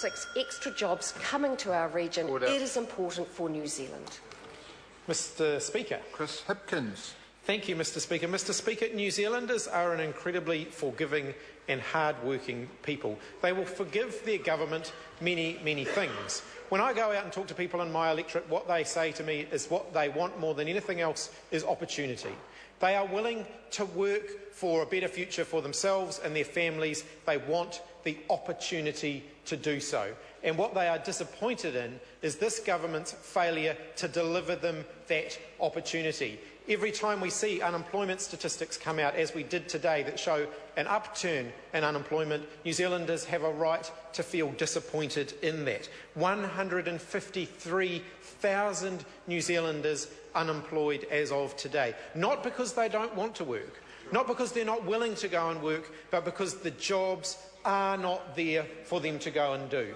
statistics, extra jobs coming to our region. Order. It is important for New Zealand. Mr Speaker. Chris Hipkins. Thank you, Mr Speaker. Mr Speaker, New Zealanders are an incredibly forgiving and hard-working people. They will forgive their government many, many things. When I go out and talk to people in my electorate, what they say to me is what they want more than anything else is opportunity. They are willing to work for a better future for themselves and their families. They want the opportunity to do so. And what they are disappointed in is this government's failure to deliver them that opportunity. Every time we see unemployment statistics come out, as we did today, that show an upturn in unemployment, New Zealanders have a right to feel disappointed in that. 153,000 New Zealanders unemployed as of today. Not because they don't want to work, not because they're not willing to go and work, but because the jobs are not there for them to go and do.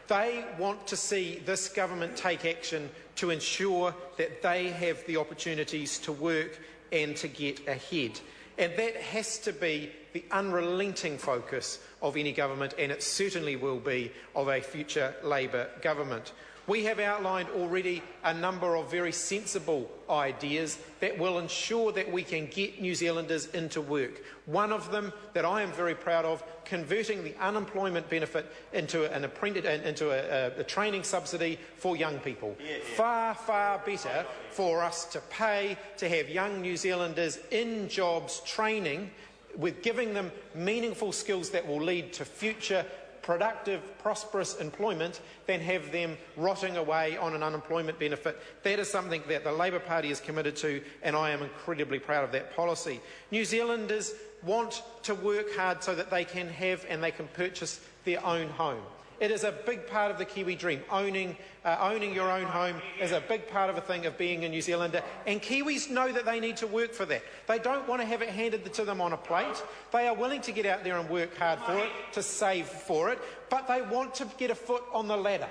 They want to see this government take action to ensure that they have the opportunities to work and to get ahead. And that has to be the unrelenting focus of any government, and it certainly will be of a future Labour government. We have outlined already a number of very sensible ideas that will ensure that we can get New Zealanders into work. One of them that I am very proud of, converting the unemployment benefit into a training subsidy for young people. Far, far better for us to pay to have young New Zealanders in jobs training, with giving them meaningful skills that will lead to future productive, prosperous employment, than have them rotting away on an unemployment benefit. That is something that the Labour Party is committed to, and I am incredibly proud of that policy. New Zealanders want to work hard so that they can have and they can purchase their own home. It is a big part of the Kiwi dream. Owning your own home is a big part of a thing of being a New Zealander, and Kiwis know that they need to work for that. They don't want to have it handed to them on a plate. They are willing to get out there and work hard for it, to save for it, but they want to get a foot on the ladder.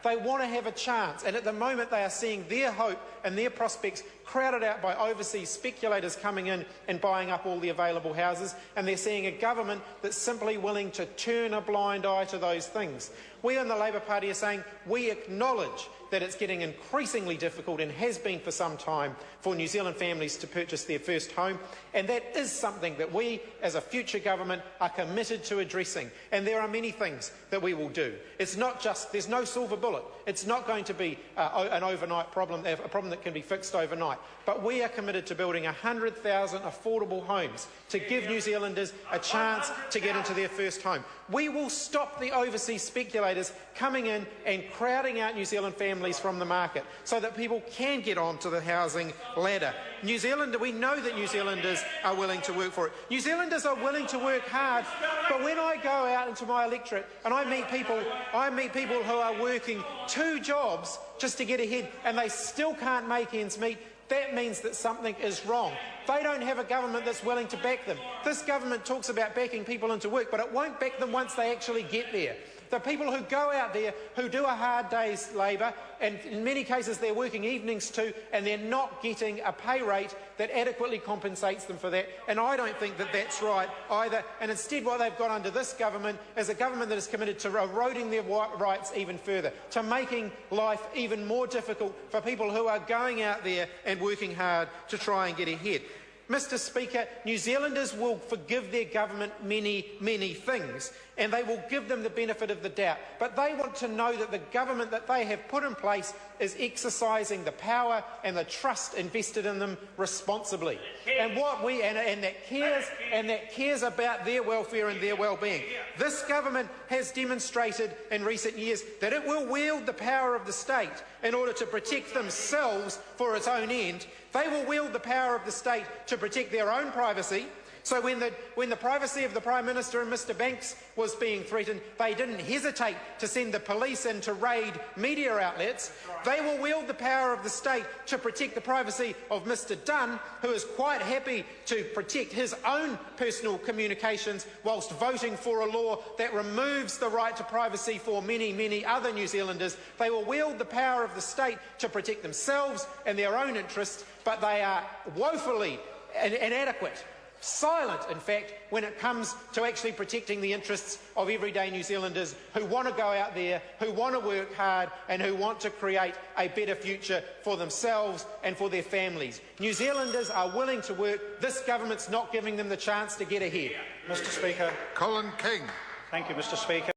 They want to have a chance, and at the moment they are seeing their hope and their prospects crowded out by overseas speculators coming in and buying up all the available houses, and they're seeing a government that's simply willing to turn a blind eye to those things. We in the Labour Party are saying we acknowledge that it's getting increasingly difficult, and has been for some time, for New Zealand families to purchase their first home, and that is something that we as a future government are committed to addressing. And there are many things that we will do. It's not just, there's no silver bullet. It's not going to be an overnight problem, a problem that can be fixed overnight. But we are committed to building 100,000 affordable homes to give New Zealanders a chance to get into their first home. We will stop the overseas speculators coming in and crowding out New Zealand families from the market so that people can get onto the housing ladder. We know that New Zealanders are willing to work for it. New Zealanders are willing to work hard, but when I go out into my electorate and I meet people who are working 2 jobs just to get ahead, and they still can't make ends meet, that means that something is wrong. They don't have a government that's willing to back them. This government talks about backing people into work, but it won't back them once they actually get there. The people who go out there, who do a hard day's labour, and in many cases they're working evenings too, and they're not getting a pay rate that adequately compensates them for that, and I don't think that that's right either. And instead what they've got under this government is a government that is committed to eroding their rights even further, to making life even more difficult for people who are going out there and working hard to try and get ahead. Mr Speaker, New Zealanders will forgive their government many, many things, and they will give them the benefit of the doubt. But they want to know that the government that they have put in place is exercising the power and the trust invested in them responsibly, and that cares about their welfare and their well-being. This government has demonstrated in recent years that it will wield the power of the state in order to protect themselves for its own end. They will wield the power of the state to protect their own privacy. So when the privacy of the Prime Minister and Mr Banks was being threatened, they didn't hesitate to send the police in to raid media outlets. They will wield the power of the state to protect the privacy of Mr Dunn, who is quite happy to protect his own personal communications whilst voting for a law that removes the right to privacy for many, many other New Zealanders. They will wield the power of the state to protect themselves and their own interests, but they are woefully inadequate silent, in fact, when it comes to actually protecting the interests of everyday New Zealanders who want to go out there, who want to work hard and who want to create a better future for themselves and for their families. New Zealanders are willing to work. This government's not giving them the chance to get ahead. Mr. Speaker. Colin King. Thank you, Mr. Speaker.